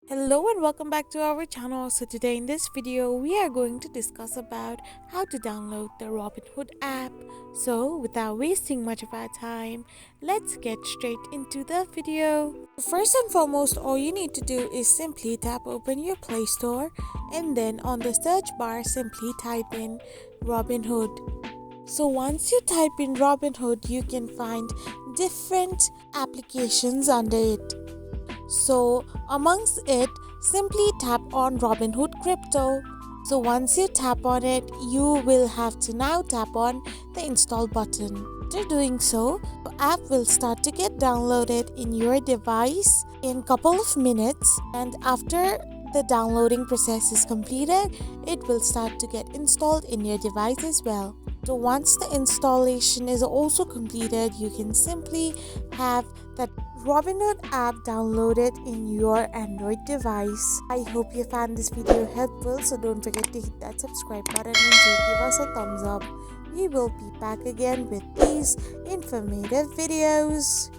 Hello and welcome back to our channel. So today in this video we are going to discuss about how to download the Robinhood app. So without wasting much of our time, let's get straight into the video. First and foremost, all you need to do is simply tap open your Play Store and then on the search bar simply type in Robinhood. So once you type in Robinhood, you can find different applications under it. So amongst it, simply tap on Robinhood Crypto. So once you tap on it, you will have to now tap on the install button. After doing so, the app will start to get downloaded in your device in couple of minutes, and after the downloading process is completed, it will start to get installed in your device as well. So once the installation is also completed, you can simply have that Robinhood app downloaded in your Android device. I hope you found this video helpful, so don't forget to hit that subscribe button and do give us a thumbs up. We will be back again with these informative videos.